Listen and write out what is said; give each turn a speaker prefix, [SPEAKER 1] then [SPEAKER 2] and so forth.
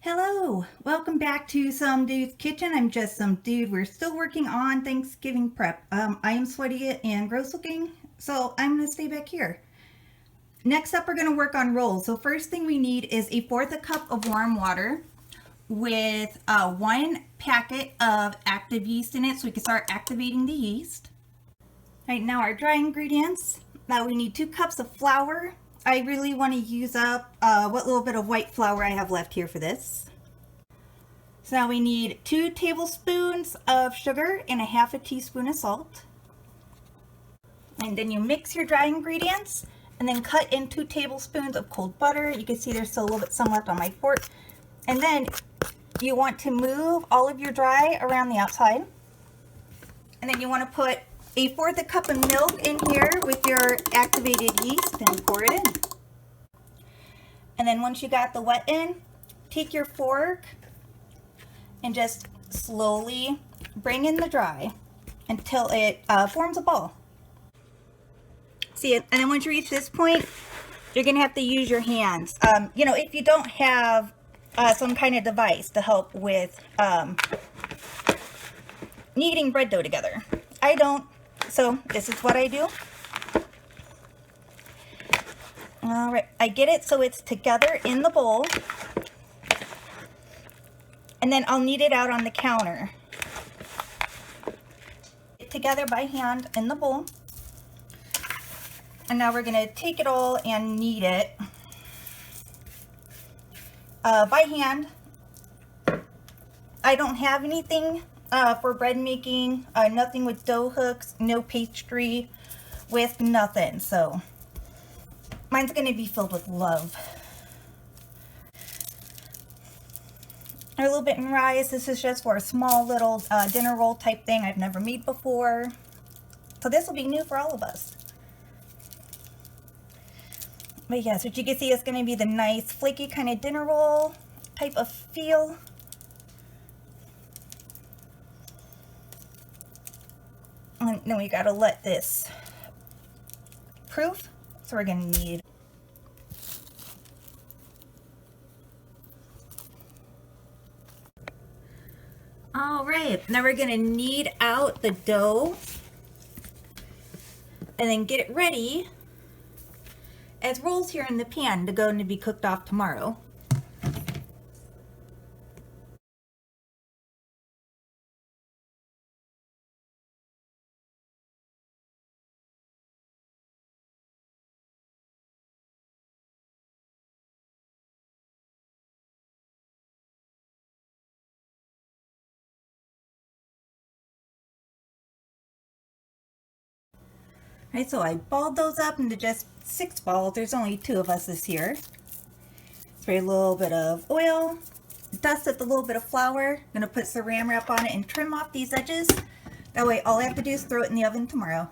[SPEAKER 1] Hello, welcome back to Some Dude's Kitchen. I'm just some dude. We're still working on Thanksgiving prep. I am sweaty and gross looking, so I'm gonna stay back here. Next up, we're gonna work on rolls. So first thing we need is 1/4 cup of warm water with 1 packet of active yeast in it, so we can start activating the yeast. All right, now our dry ingredients. Now we need 2 cups of flour. I really want to use up what little bit of white flour I have left here for this. So now we need 2 tablespoons of sugar and 1/2 teaspoon of salt. And then you mix your dry ingredients and then cut in 2 tablespoons of cold butter. You can see there's still a little bit some left on my fork. And then you want to move all of your dry around the outside. And then you want to put 1/4 cup of milk in here with your activated yeast and pour it in. And then once you got the wet in, take your fork and just slowly bring in the dry until it forms a ball. See it? And then once you reach this point, you're gonna have to use your hands. If you don't have some kind of device to help with kneading bread dough together. I don't. So this is what I do. All right, I get it so it's together in the bowl. And then I'll knead it out on the counter. Get together by hand in the bowl. And now we're gonna take it all and knead it by hand. I don't have anything for bread making, nothing with dough hooks, no pastry with nothing. So mine's gonna be filled with love. A little bit in rice. This is just for a small little dinner roll type thing I've never made before. So this will be new for all of us. But yes, what you can see is gonna be the nice flaky kind of dinner roll type of feel. And then we gotta let this proof. So we're gonna need all right, now we're gonna knead out the dough and then get it ready as rolls here in the pan to go and to be cooked off tomorrow. Right, so I balled those up into just 6 balls. There's only 2 of us this year. Spray a little bit of oil, dust with a little bit of flour. I'm gonna put saran wrap on it and trim off these edges. That way all I have to do is throw it in the oven tomorrow.